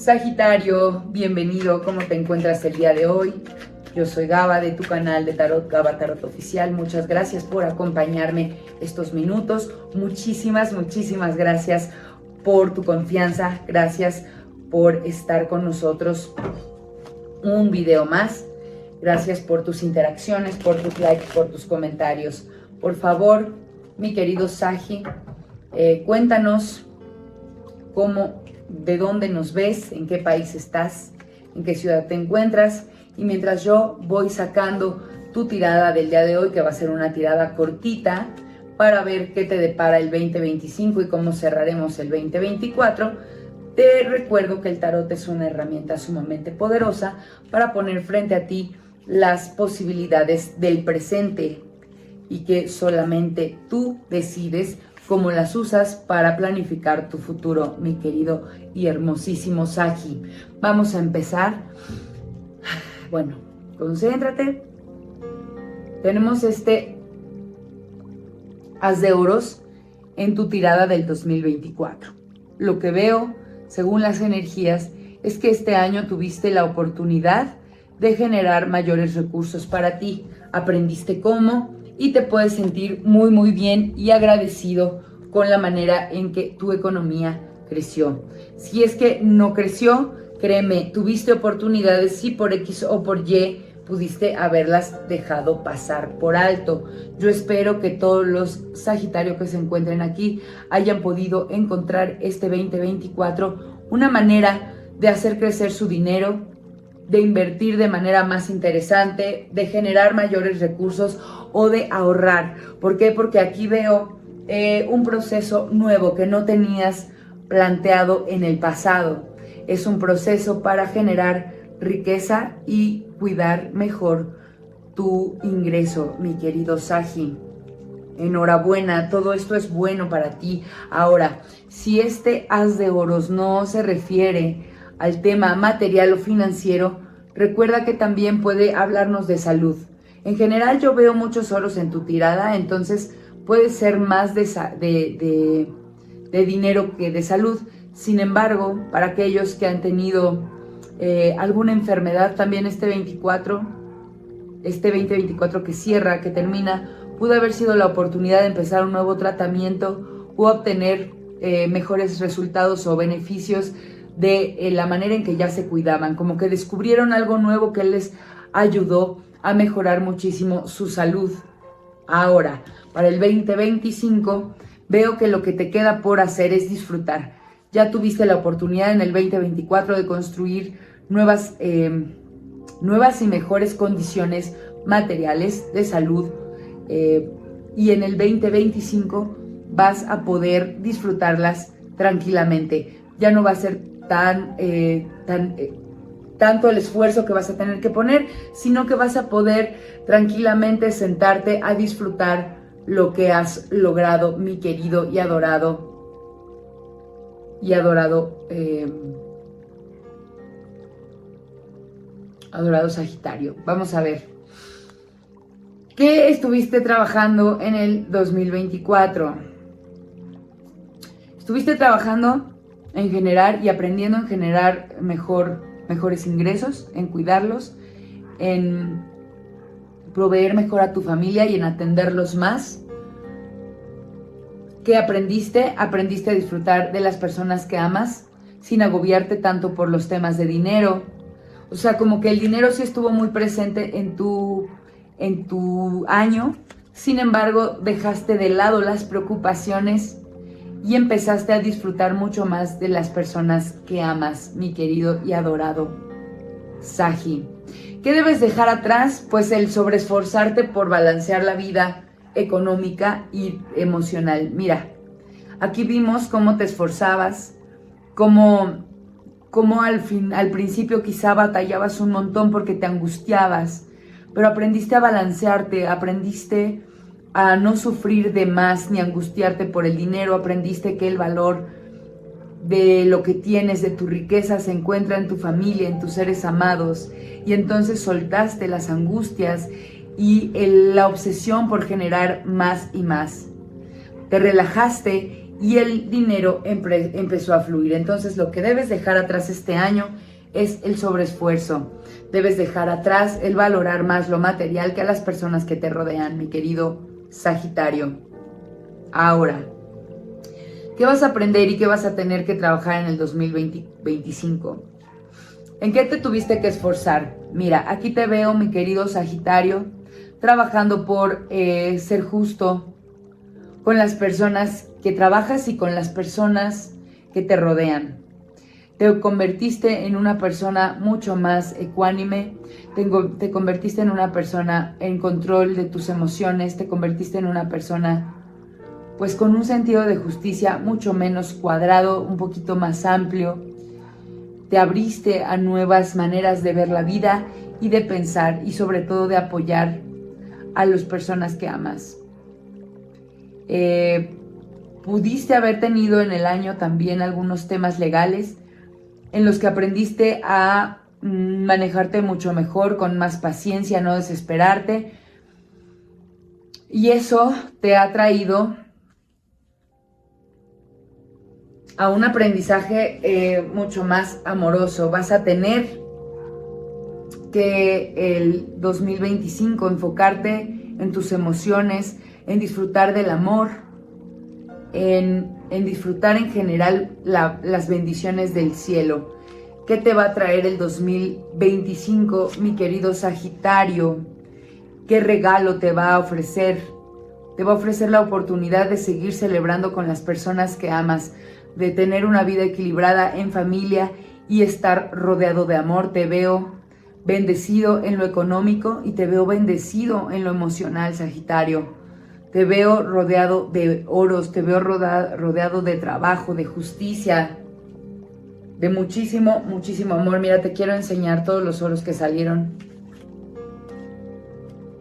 Sagitario, bienvenido, ¿cómo te encuentras el día de hoy? Yo soy Gaba de tu canal de Tarot, Gaba Tarot Oficial. Muchas gracias por acompañarme estos minutos. Muchísimas gracias por tu confianza. Gracias por estar con nosotros un video más. Gracias por tus interacciones, por tus likes, por tus comentarios. Por favor, mi querido Sagi, cuéntanos de dónde nos ves, en qué país estás, en qué ciudad te encuentras. Y mientras yo voy sacando tu tirada del día de hoy, que va a ser una tirada cortita, para ver qué te depara el 2025 y cómo cerraremos el 2024, te recuerdo que el tarot es una herramienta sumamente poderosa para poner frente a ti las posibilidades del presente y que solamente tú decides cómo las usas para planificar tu futuro, mi querido y hermosísimo Sagi. Vamos a empezar. Bueno, concéntrate. Tenemos este As de Oros en tu tirada del 2024. Lo que veo, según las energías, es que este año tuviste la oportunidad de generar mayores recursos para ti. Aprendiste cómo y te puedes sentir muy bien y agradecido con la manera en que tu economía creció. Si es que no creció, créeme, tuviste oportunidades, si por X o por Y pudiste haberlas dejado pasar por alto. Yo espero que todos los Sagitarios que se encuentren aquí hayan podido encontrar este 2024 una manera de hacer crecer su dinero, de invertir de manera más interesante, de generar mayores recursos o de ahorrar. ¿Por qué? Porque aquí veo un proceso nuevo que no tenías planteado en el pasado. Es un proceso para generar riqueza y cuidar mejor tu ingreso, mi querido Sagi. Enhorabuena, todo esto es bueno para ti. Ahora, si este As de Oros no se refiere al tema material o financiero, recuerda que también puede hablarnos de salud. En general yo veo muchos oros en tu tirada, entonces puede ser más de dinero que de salud. Sin embargo, para aquellos que han tenido alguna enfermedad, también este 2024 que cierra, que termina, pudo haber sido la oportunidad de empezar un nuevo tratamiento u obtener mejores resultados o beneficios de la manera en que ya se cuidaban, como que descubrieron algo nuevo que les ayudó a mejorar muchísimo su salud. Ahora, para el 2025, veo que lo que te queda por hacer es disfrutar. Ya tuviste la oportunidad en el 2024 de construir nuevas y mejores condiciones materiales de salud, y en el 2025 vas a poder disfrutarlas tranquilamente. Ya no va a ser tanto el esfuerzo que vas a tener que poner, sino que vas a poder tranquilamente sentarte a disfrutar lo que has logrado, mi querido y adorado Sagitario. Vamos a ver, ¿qué estuviste trabajando en el 2024? Estuviste trabajando en generar y aprendiendo en generar mejores ingresos, en cuidarlos, en proveer mejor a tu familia y en atenderlos más. ¿Qué aprendiste? Aprendiste a disfrutar de las personas que amas sin agobiarte tanto por los temas de dinero. O sea, como que el dinero sí estuvo muy presente en tu año. Sin embargo, dejaste de lado las preocupaciones y empezaste a disfrutar mucho más de las personas que amas, mi querido y adorado Sagi. ¿Qué debes dejar atrás? Pues el sobreesforzarte por balancear la vida económica y emocional. Mira, aquí vimos cómo te esforzabas, cómo al principio quizá batallabas un montón porque te angustiabas, pero aprendiste a balancearte, aprendiste a no sufrir de más ni angustiarte por el dinero, aprendiste que el valor de lo que tienes, de tu riqueza, se encuentra en tu familia, en tus seres amados, y entonces soltaste las angustias y la obsesión por generar más y más. Te relajaste y el dinero empezó a fluir. Entonces lo que debes dejar atrás este año es el sobreesfuerzo. Debes dejar atrás el valorar más lo material que a las personas que te rodean, mi querido Sagitario. Ahora, ¿qué vas a aprender y qué vas a tener que trabajar en el 2025? ¿En qué te tuviste que esforzar? Mira, aquí te veo, mi querido Sagitario, trabajando por ser justo con las personas que trabajas y con las personas que te rodean. Te convertiste en una persona mucho más ecuánime, te convertiste en una persona en control de tus emociones, te convertiste en una persona pues con un sentido de justicia mucho menos cuadrado, un poquito más amplio. Te abriste a nuevas maneras de ver la vida y de pensar y sobre todo de apoyar a las personas que amas. Pudiste haber tenido en el año también algunos temas legales en los que aprendiste a manejarte mucho mejor, con más paciencia, no desesperarte. Y eso te ha traído a un aprendizaje mucho más amoroso. Vas a tener que el 2025 enfocarte en tus emociones, en disfrutar del amor, en disfrutar en general las bendiciones del cielo. ¿Qué te va a traer el 2025, mi querido Sagitario? ¿Qué regalo te va a ofrecer? Te va a ofrecer la oportunidad de seguir celebrando con las personas que amas, de tener una vida equilibrada en familia y estar rodeado de amor. Te veo bendecido en lo económico y te veo bendecido en lo emocional, Sagitario. Te veo rodeado de oros, te veo rodeado de trabajo, de justicia, de muchísimo, muchísimo amor. Mira, te quiero enseñar todos los oros que salieron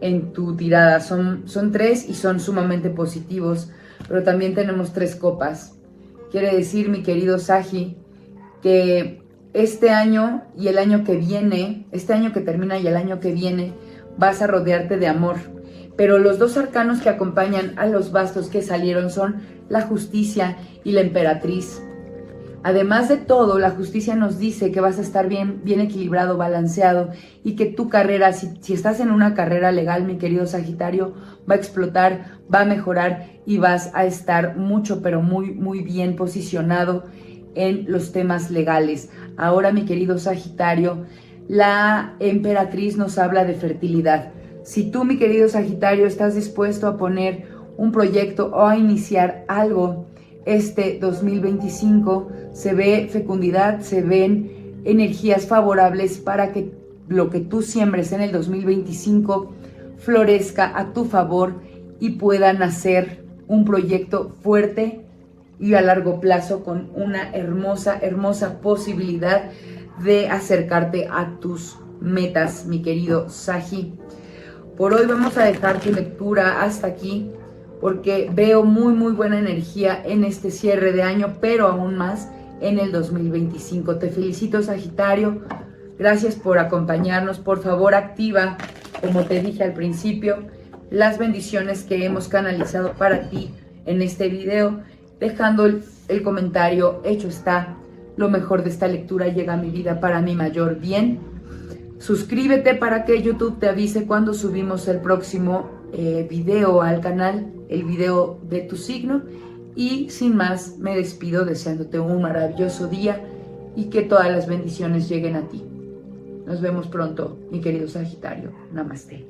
en tu tirada. Son 3 y son sumamente positivos, pero también tenemos 3 copas. Quiere decir, mi querido Sagi, que este año y el año que viene, este año que termina y el año que viene, vas a rodearte de amor. Pero los 2 arcanos que acompañan a los bastos que salieron son la justicia y la emperatriz. Además de todo, la justicia nos dice que vas a estar bien equilibrado, balanceado, y que tu carrera, si estás en una carrera legal, mi querido Sagitario, va a explotar, va a mejorar y vas a estar mucho, pero muy, muy bien posicionado en los temas legales. Ahora, mi querido Sagitario, la emperatriz nos habla de fertilidad. Si tú, mi querido Sagitario, estás dispuesto a poner un proyecto o a iniciar algo este 2025, se ve fecundidad, se ven energías favorables para que lo que tú siembres en el 2025 florezca a tu favor y pueda nacer un proyecto fuerte y a largo plazo con una hermosa, hermosa posibilidad de acercarte a tus metas, mi querido Sagi. Por hoy vamos a dejar tu lectura hasta aquí, porque veo muy, muy buena energía en este cierre de año, pero aún más en el 2025. Te felicito, Sagitario. Gracias por acompañarnos. Por favor, activa, como te dije al principio, las bendiciones que hemos canalizado para ti en este video, dejando el comentario. Hecho está, lo mejor de esta lectura llega a mi vida para mi mayor bien. Suscríbete para que YouTube te avise cuando subimos el próximo video al canal, el video de tu signo. Y sin más, me despido deseándote un maravilloso día y que todas las bendiciones lleguen a ti. Nos vemos pronto, mi querido Sagitario. Namaste.